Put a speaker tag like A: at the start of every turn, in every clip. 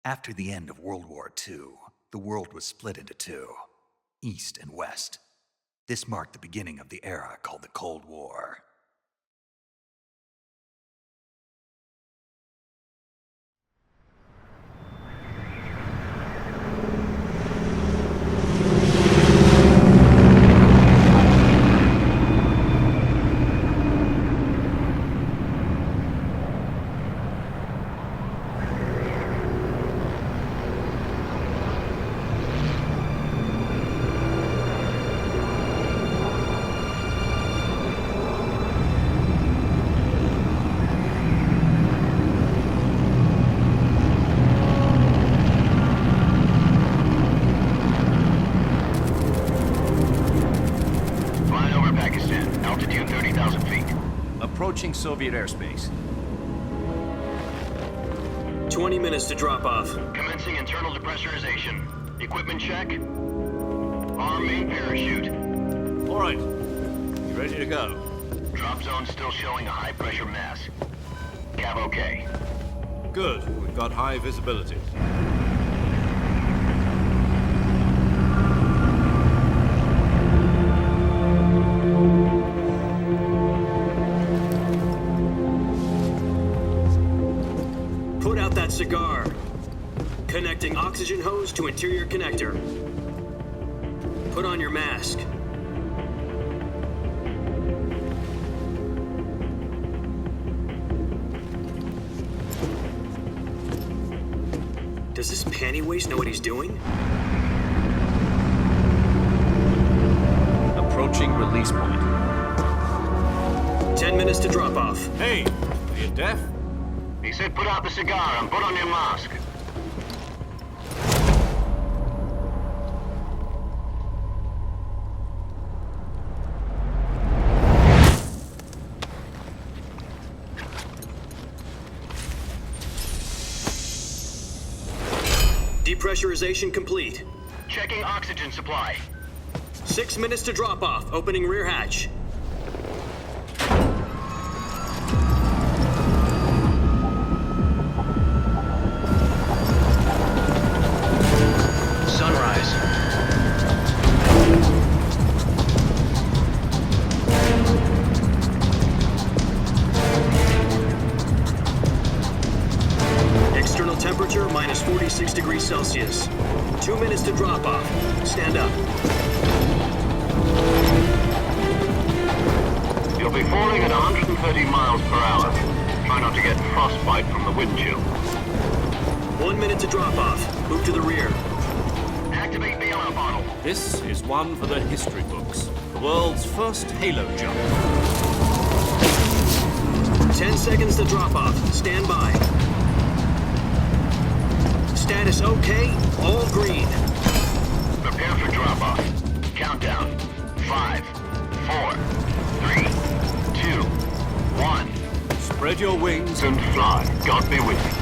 A: After the end of World War II, the world was split into two, East and West. This marked the beginning of the era called the Cold War.
B: Approaching Soviet airspace.
C: 20 minutes to drop off.
D: Commencing internal depressurization. Equipment check. Arm main parachute.
B: All right. You ready to go?
D: Drop zone still showing a high pressure mass. Cav okay.
B: Good. We've got high visibility.
C: Put out that cigar. Connecting oxygen hose to interior connector. Put on your mask. Does this panty waste know what he's doing?
B: Approaching release point.
C: 10 minutes to drop off.
B: Hey, are you deaf?
D: He said put out the cigar and put on your mask.
C: Depressurization complete.
D: Checking oxygen supply.
C: 6 minutes to drop off. Opening rear hatch.
D: Sunrise.
C: External temperature minus 46 degrees Celsius. 2 minutes to drop off. Stand up.
D: You'll be falling at 130 miles per hour. Try not to get frostbite from the wind chill.
C: 1 minute to drop off. Move to the rear.
D: Activate the air bottle.
B: This is one for the history books. The world's first halo jump.
C: 10 seconds to drop off. Stand by. Status okay. All green.
D: Prepare for drop off. Countdown. 5, 4, 3, 2, 1.
B: Spread your wings
D: And fly. God be with you.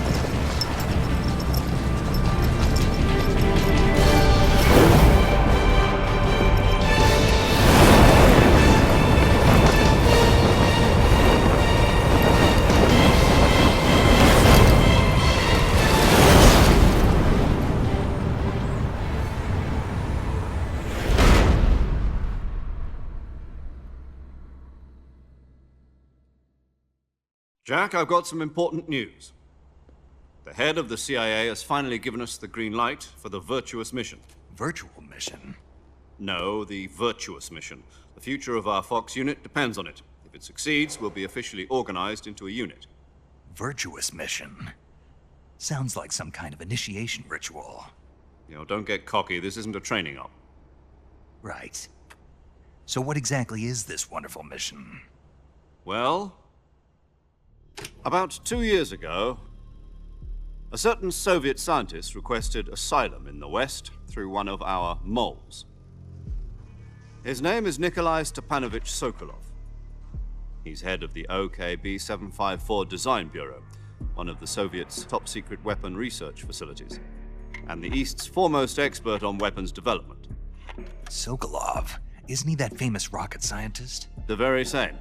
B: Jack, I've got some important news. The head of the CIA has finally given us the green light for the virtuous mission.
A: Virtual mission?
B: No, the virtuous mission. The future of our Fox unit depends on it. If it succeeds, we'll be officially organized into a unit.
A: Virtuous mission? Sounds like some kind of initiation ritual.
B: You know, don't get cocky. This isn't a training op.
A: Right. So what exactly is this wonderful mission?
B: Well, about 2 years ago, a certain Soviet scientist requested asylum in the West through one of our moles. His name is Nikolai Stepanovich Sokolov. He's head of the OKB-754 Design Bureau, one of the Soviets' top-secret weapon research facilities, and the East's foremost expert on weapons development.
A: Sokolov? Isn't he that famous rocket scientist?
B: The very same.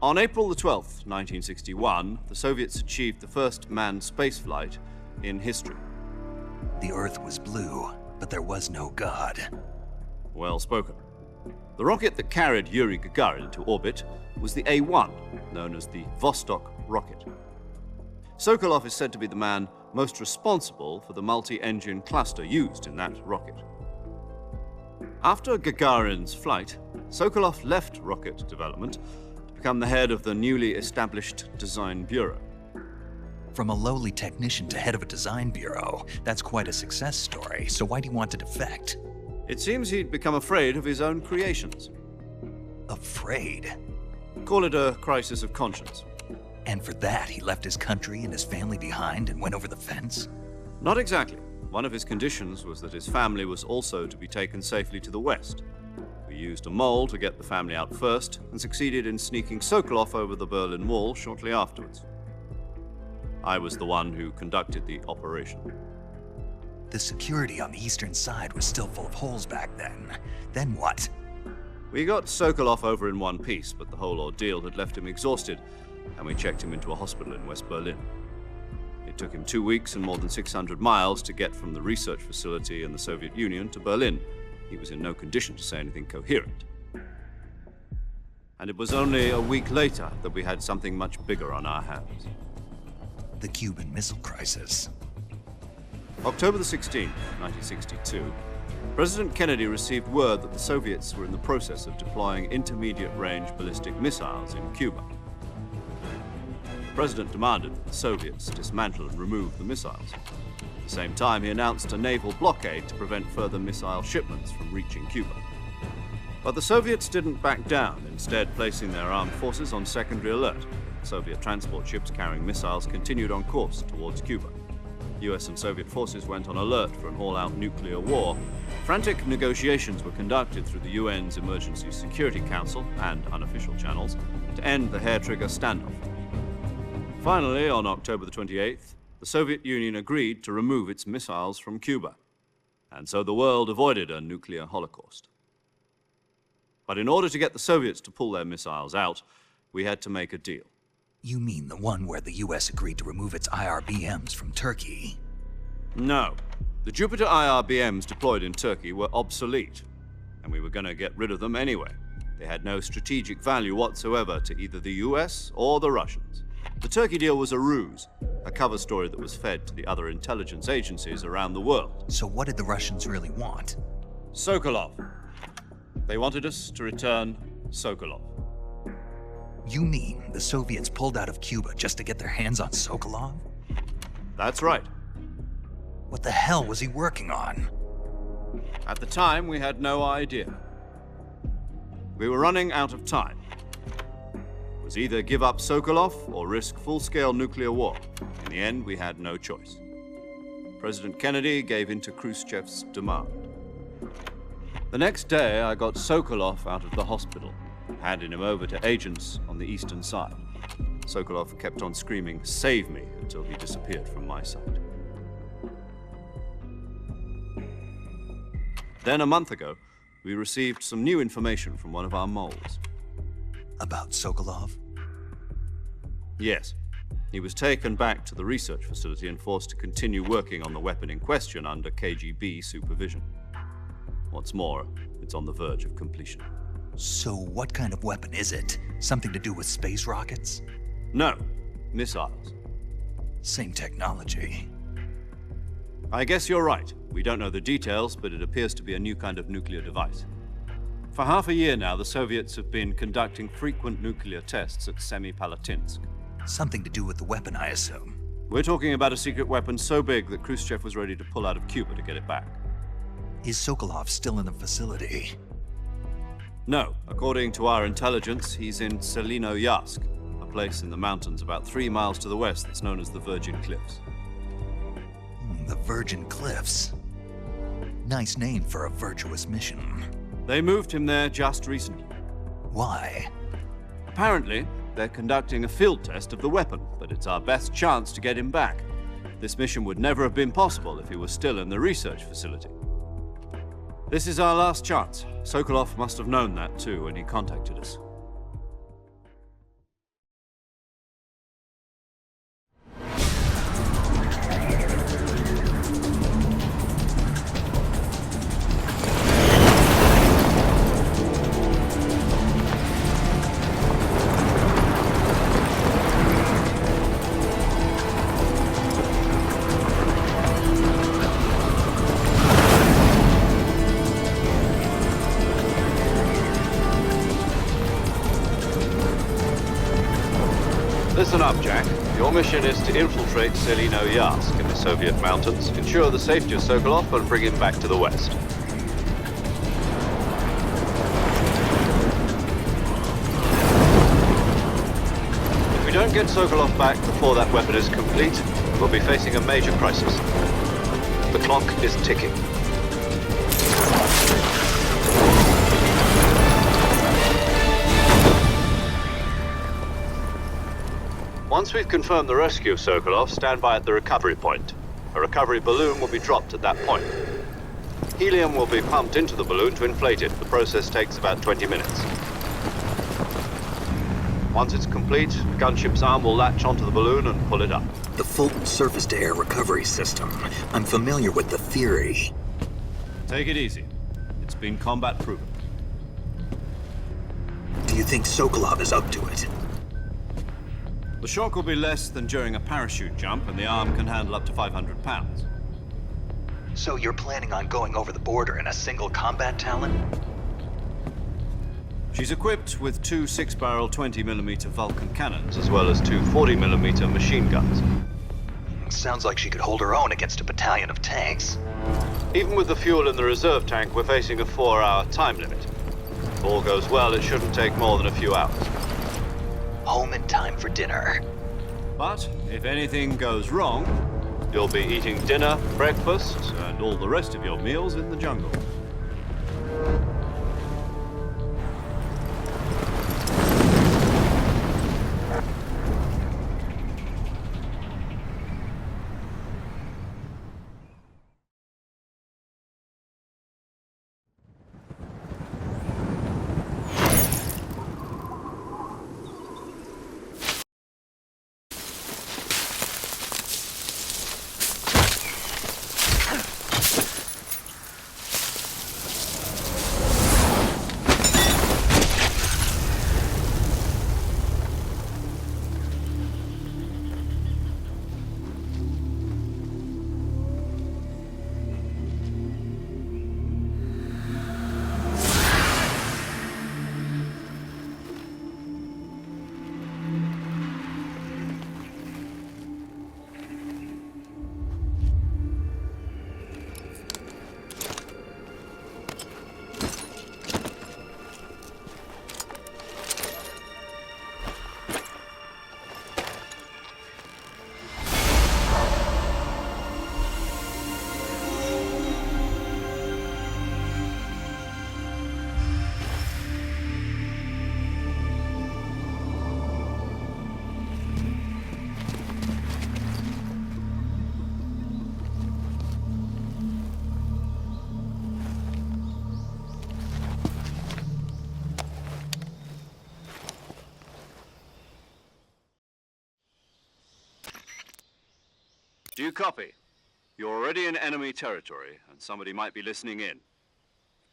B: On April the 12th, 1961, the Soviets achieved the first manned spaceflight in history.
A: The Earth was blue, but there was no God.
B: Well spoken. The rocket that carried Yuri Gagarin into orbit was the A-1, known as the Vostok rocket. Sokolov is said to be the man most responsible for the multi-engine cluster used in that rocket. After Gagarin's flight, Sokolov left rocket development to become the head of the newly established Design Bureau.
A: From a lowly technician to head of a design bureau, that's quite a success story, so why'd he want to defect?
B: It seems he'd become afraid of his own creations.
A: Afraid?
B: Call it a crisis of conscience.
A: And for that, he left his country and his family behind and went over the fence?
B: Not exactly. One of his conditions was that his family was also to be taken safely to the west. We used a mole to get the family out first and succeeded in sneaking Sokolov over the Berlin Wall shortly afterwards. I was the one who conducted the operation.
A: The security on the eastern side was still full of holes back then. Then what?
B: We got Sokolov over in one piece, but the whole ordeal had left him exhausted, and we checked him into a hospital in West Berlin. It took him 2 weeks and more than 600 miles to get from the research facility in the Soviet Union to Berlin. He was in no condition to say anything coherent. And it was only a week later that we had something much bigger on our hands.
A: The Cuban Missile Crisis.
B: October the 16th, 1962, President Kennedy received word that the Soviets were in the process of deploying intermediate-range ballistic missiles in Cuba. The President demanded that the Soviets dismantle and remove the missiles. At the same time, he announced a naval blockade to prevent further missile shipments from reaching Cuba. But the Soviets didn't back down, instead placing their armed forces on secondary alert. Soviet transport ships carrying missiles continued on course towards Cuba. US and Soviet forces went on alert for an all-out nuclear war. Frantic negotiations were conducted through the UN's Emergency Security Council and unofficial channels to end the hair-trigger standoff. Finally, on October the 28th, the Soviet Union agreed to remove its missiles from Cuba, and so the world avoided a nuclear holocaust. But in order to get the Soviets to pull their missiles out, we had to make a deal.
A: You mean the one where the US agreed to remove its IRBMs from Turkey?
B: No. The Jupiter IRBMs deployed in Turkey were obsolete, and we were going to get rid of them anyway. They had no strategic value whatsoever to either the US or the Russians. The Turkey deal was a ruse, a cover story that was fed to the other intelligence agencies around the world.
A: So what did the Russians really want?
B: Sokolov. They wanted us to return Sokolov.
A: You mean the Soviets pulled out of Cuba just to get their hands on Sokolov?
B: That's right.
A: What the hell was he working on?
B: At the time, we had no idea. We were running out of time. It was either give up Sokolov or risk full-scale nuclear war. In the end, we had no choice. President Kennedy gave in to Khrushchev's demand. The next day, I got Sokolov out of the hospital, handing him over to agents on the eastern side. Sokolov kept on screaming, "Save me," until he disappeared from my sight. Then a month ago, we received some new information from one of our moles.
A: About Sokolov?
B: Yes. He was taken back to the research facility and forced to continue working on the weapon in question under KGB supervision. What's more, it's on the verge of completion.
A: So what kind of weapon is it? Something to do with space rockets?
B: No, missiles.
A: Same technology.
B: I guess you're right. We don't know the details, but it appears to be a new kind of nuclear device. For half a year now, the Soviets have been conducting frequent nuclear tests at Semipalatinsk.
A: Something to do with the weapon, I assume.
B: We're talking about a secret weapon so big that Khrushchev was ready to pull out of Cuba to get it back.
A: Is Sokolov still in the facility?
B: No. According to our intelligence, he's in Selinoyarsk, a place in the mountains about 3 miles to the west that's known as the Virgin Cliffs.
A: The Virgin Cliffs. Nice name for a virtuous mission.
B: They moved him there just recently.
A: Why?
B: Apparently, they're conducting a field test of the weapon, but it's our best chance to get him back. This mission would never have been possible if he was still in the research facility. This is our last chance. Sokolov must have known that too when he contacted us. up, Jack. Your mission is to infiltrate Selino-Yarsk in the Soviet mountains, ensure the safety of Sokolov, and bring him back to the west. If we don't get Sokolov back before that weapon is complete, we'll be facing a major crisis. The clock is ticking. Once we've confirmed the rescue of Sokolov, stand by at the recovery point. A recovery balloon will be dropped at that point. Helium will be pumped into the balloon to inflate it. The process takes about 20 minutes. Once it's complete, the gunship's arm will latch onto the balloon and pull it up.
A: The Fulton surface-to-air recovery system. I'm familiar with the theory.
B: Take it easy. It's been combat proven.
A: Do you think Sokolov is up to it?
B: The shock will be less than during a parachute jump, and the arm can handle up to 500 pounds.
A: So you're planning on going over the border in a single combat Talon?
B: She's equipped with two 6-barrel 20mm Vulcan cannons, as well as two 40mm machine guns.
A: Sounds like she could hold her own against a battalion of tanks.
B: Even with the fuel in the reserve tank, we're facing a 4-hour time limit. If all goes well, it shouldn't take more than a few hours.
A: Home in time for dinner.
B: But if anything goes wrong, you'll be eating dinner, breakfast, and all the rest of your meals in the jungle. Do you copy? You're already in enemy territory, and somebody might be listening in.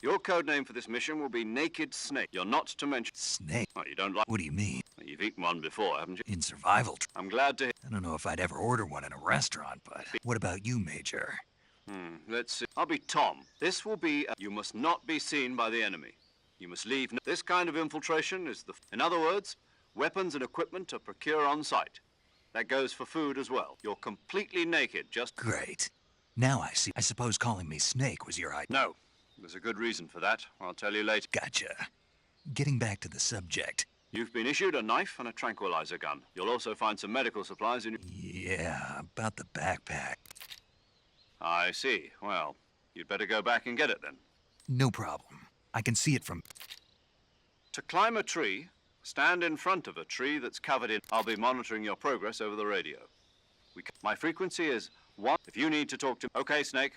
B: Your code name for this mission will be Naked Snake. You're not to mention...
A: Snake?
B: Oh, you don't like...
A: What do you mean?
B: You've eaten one before, haven't you?
A: In survival?
B: I'm glad to hear...
A: I don't know if I'd ever order one in a restaurant, but what about you, Major?
B: Let's see. I'll be Tom. This will be... You must not be seen by the enemy. You must leave... This kind of infiltration is the... In other words, weapons and equipment are procured on site. That goes for food as well. You're completely naked, just...
A: Great. Now I see. I suppose calling me Snake was your idea.
B: No. There's a good reason for that. I'll tell you later.
A: Gotcha. Getting back to the subject.
B: You've been issued a knife and a tranquilizer gun. You'll also find some medical supplies in...
A: Yeah, about the backpack.
B: I see. Well, you'd better go back and get it then.
A: No problem. I can see it from...
B: To climb a tree, stand in front of a tree that's covered in... I'll be monitoring your progress over the radio. My frequency is 1... If you need to talk to... Okay, Snake.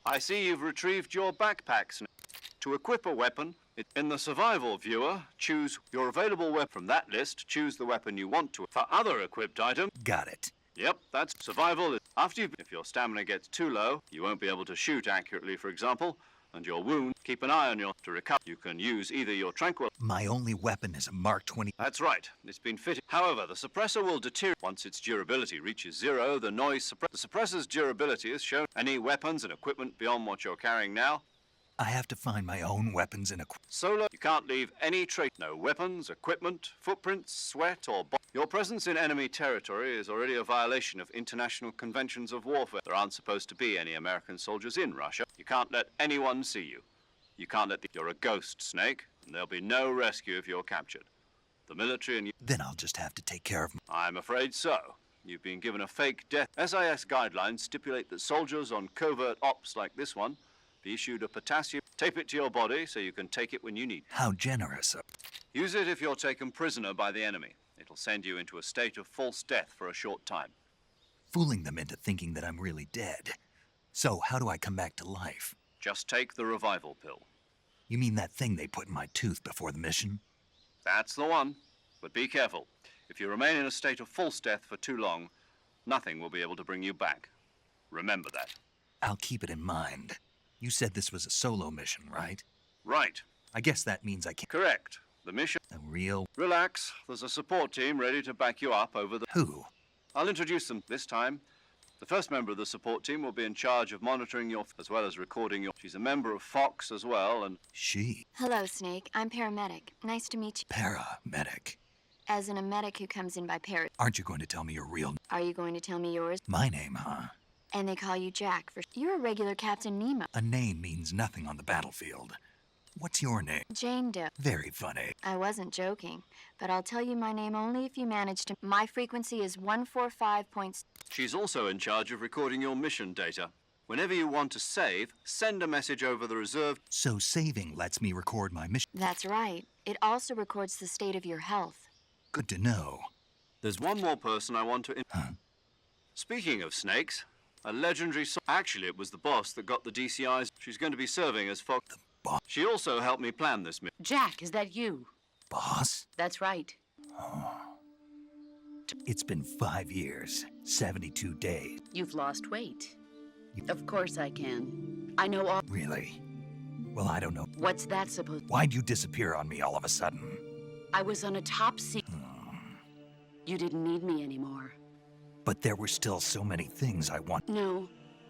B: I see you've retrieved your backpacks. To equip a weapon, in the survival viewer, choose your available weapon. From that list, choose the weapon you want to. For other equipped items...
A: Got it.
B: Yep, that's survival. If your stamina gets too low, you won't be able to shoot accurately, for example, and your wound, keep an eye on to recover. You can use either your tranquil...
A: My only weapon is a Mark 20.
B: That's right. It's been fitted. However, the suppressor will deteriorate. Once its durability reaches 0, the suppressor's durability is shown. Any weapons and equipment beyond what you're carrying now.
A: I have to find my own weapons and equipment.
B: Solo, you can't leave any trace. No weapons, equipment, footprints, sweat, or your presence in enemy territory is already a violation of international conventions of warfare. There aren't supposed to be any American soldiers in Russia. You can't let anyone see you. You can't let you're a ghost, Snake, and there'll be no rescue if you're captured. The military and you...
A: Then I'll just have to take care of...
B: I'm afraid so. You've been given a fake death. SIS guidelines stipulate that soldiers on covert ops like this one be issued a potassium. Tape it to your body so you can take it when you need.
A: How generous.
B: Use it if you're taken prisoner by the enemy. It'll send you into a state of false death for a short time.
A: Fooling them into thinking that I'm really dead. So, how do I come back to life?
B: Just take the revival pill.
A: You mean that thing they put in my tooth before the mission?
B: That's the one. But be careful. If you remain in a state of false death for too long, nothing will be able to bring you back. Remember that.
A: I'll keep it in mind. You said this was a solo mission, right?
B: Right.
A: I guess that means I can't...
B: Correct. The mission...
A: A real...
B: Relax. There's a support team ready to back you up over the...
A: Who?
B: I'll introduce them this time. The first member of the support team will be in charge of monitoring your... as well as recording your... She's a member of Fox as well, and...
A: She?
E: Hello, Snake. I'm paramedic. Nice to meet you.
A: Paramedic.
E: As in a medic who comes in by para...
A: Aren't you going to tell me your real...
E: Are you going to tell me yours?
A: My name, huh?
E: And they call you Jack for... You're a regular Captain Nemo.
A: A name means nothing on the battlefield. What's your name?
E: Jane Doe.
A: Very funny.
E: I wasn't joking, but I'll tell you my name only if you manage to... My frequency is 145 points...
B: She's also in charge of recording your mission data. Whenever you want to save, send a message over the reserve...
A: So saving lets me record my mission.
E: That's right. It also records the state of your health.
A: Good to know.
B: There's one more person I want to...
A: Huh?
B: Speaking of snakes, a legendary... Actually, it was the boss that got the DCIs. She's going to be serving as Fox...
A: The boss?
B: She also helped me plan this mission.
F: Jack, is that you?
A: Boss?
F: That's right.
A: It's been 5 years, 72 days.
F: You've lost weight. Of course I can. I know all...
A: Really? Well, I don't know.
F: What's that supposed...
A: Why'd you disappear on me all of a sudden?
F: I was on a top secret... You didn't need me anymore.
A: But there were still so many things I want.
F: No.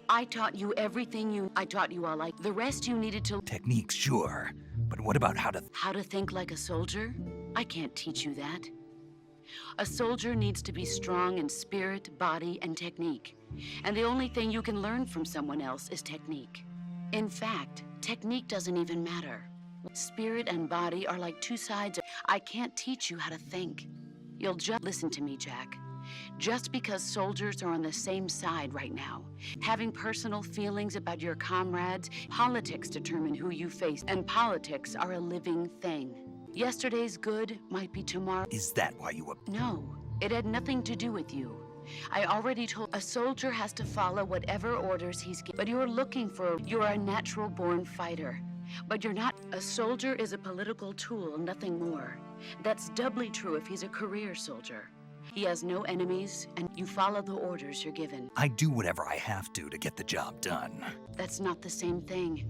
F: I taught you everything you... I taught you all the rest you needed to...
A: Techniques, sure. But what about how to...
F: How to think like a soldier? I can't teach you that. A soldier needs to be strong in spirit, body, and technique. And the only thing you can learn from someone else is technique. In fact, technique doesn't even matter. Spirit and body are like two sides. I can't teach you how to think. You'll just listen to me, Jack. Just because soldiers are on the same side right now, having personal feelings about your comrades, politics determine who you face, and politics are a living thing. Yesterday's good might be tomorrow.
A: Is that why you were...
F: No, it had nothing to do with you. I already told... A soldier has to follow whatever orders he's given. But you're looking for... You're a natural-born fighter. But you're not. A soldier is a political tool, nothing more. That's doubly true if he's a career soldier. He has no enemies, and you follow the orders you're given.
A: I do whatever I have to get the job done.
F: That's not the same thing.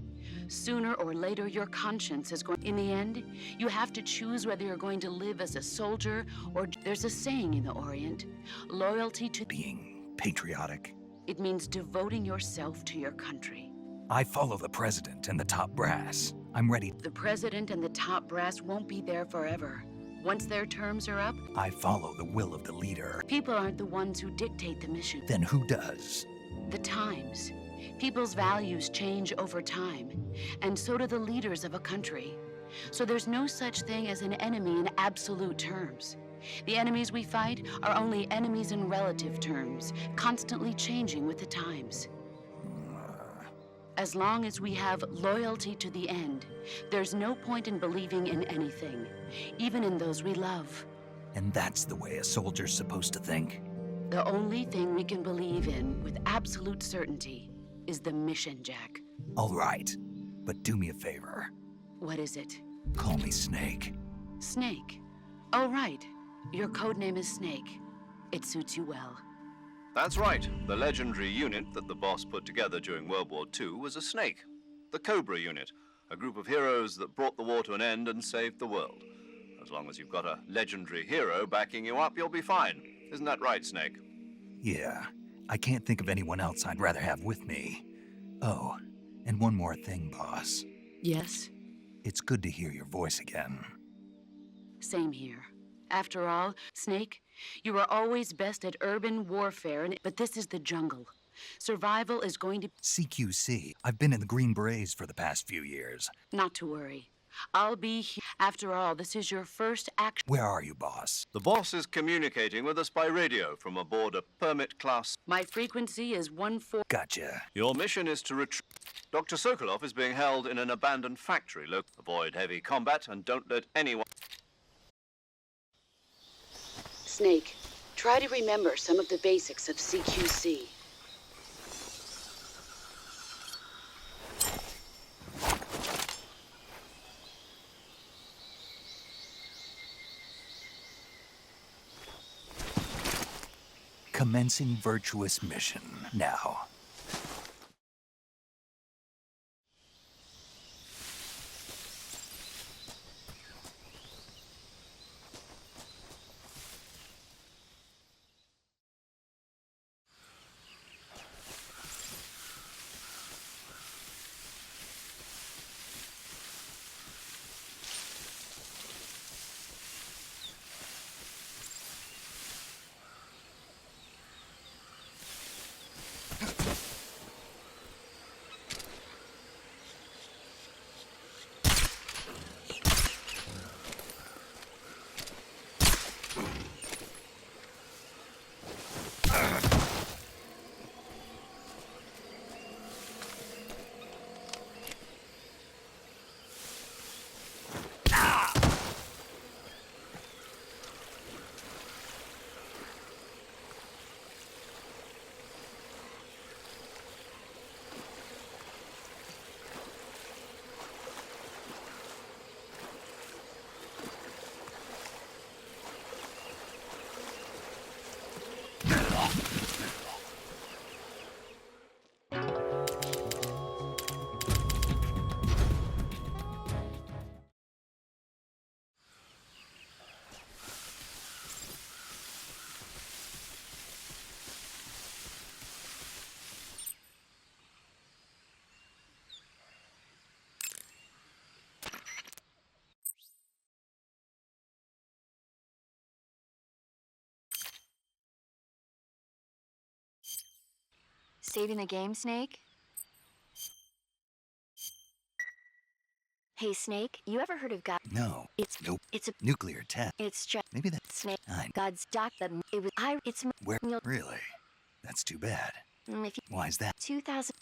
F: Sooner or later, your conscience is going... In the end, you have to choose whether you're going to live as a soldier or... There's a saying in the Orient, loyalty to...
A: Being patriotic.
F: It means devoting yourself to your country.
A: I follow the president and the top brass. I'm ready.
F: The president and the top brass won't be there forever. Once their terms are up...
A: I follow the will of the leader.
F: People aren't the ones who dictate the mission.
A: Then who does?
F: The times. People's values change over time, and so do the leaders of a country. So there's no such thing as an enemy in absolute terms. The enemies we fight are only enemies in relative terms, constantly changing with the times. As long as we have loyalty to the end, there's no point in believing in anything, even in those we love.
A: And that's the way a soldier's supposed to think?
F: The only thing we can believe in with absolute certainty is the mission, Jack.
A: All right, but do me a favor.
F: What is it?
A: Call me Snake.
F: Snake. Oh, right. Your code name is Snake. It suits you well.
B: That's right. The legendary unit that the boss put together during World War II was a snake. The Cobra unit, a group of heroes that brought the war to an end and saved the world. As long as you've got a legendary hero backing you up, you'll be fine. Isn't that right, Snake?
A: Yeah, I can't think of anyone else I'd rather have with me. Oh, and one more thing, boss.
F: Yes?
A: It's good to hear your voice again.
F: Same here. After all, Snake, you are always best at urban warfare, but this is the jungle. Survival is going to...
A: CQC. I've been in the Green Berets for the past few years.
F: Not to worry. I'll be here. After all, this is your first action.
A: Where are you, boss?
B: The boss is communicating with us by radio from aboard a permit class.
F: My frequency is 14...
A: Gotcha.
B: Your mission is to retrieve... Dr. Sokolov is being held in an abandoned factory. Avoid heavy combat and don't let anyone...
F: Snake, try to remember some of the basics of CQC.
A: Commencing virtuous mission now.
E: Saving the game, Snake? Hey, Snake, you ever heard of God?
A: No. Nope.
E: It's a...
A: Nuclear test.
E: It's just...
A: Maybe that...
E: Snake.
A: I...
E: God's doc that... It was... It's...
A: Where... Really? That's too bad.
E: If you...
A: Why's that?
E: 2000...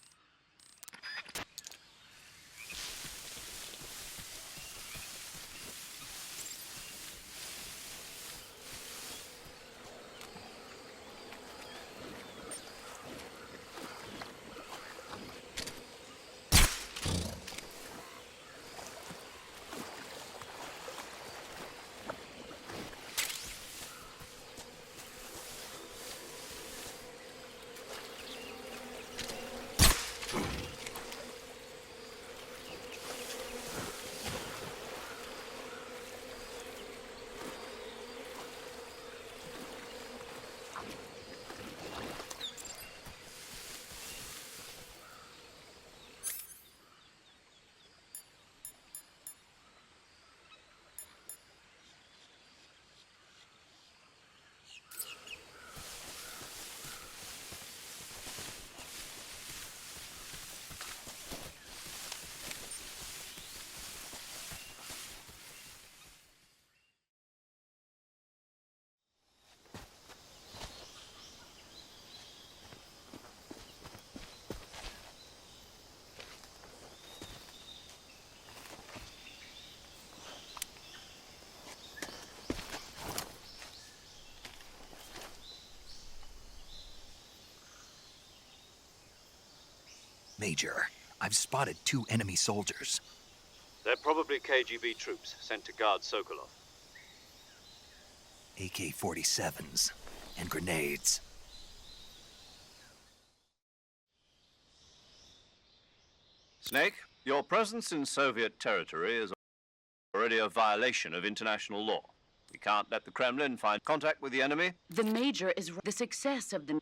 A: Major, I've spotted 2 enemy soldiers.
B: They're probably KGB troops sent to guard Sokolov.
A: AK-47s and grenades.
B: Snake, your presence in Soviet territory is already a violation of international law. We can't let the Kremlin find contact with the enemy.
F: The major is the success of the...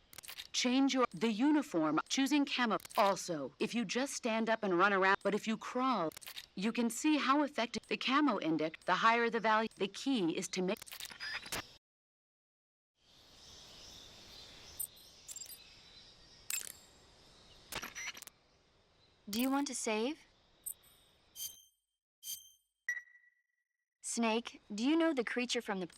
F: Change the uniform, choosing camo. Also, if you just stand up and run around, but if you crawl, you can see how effective the camo index, the higher the value. The key is to make...
E: Do you want to save? Snake, do you know the creature from the...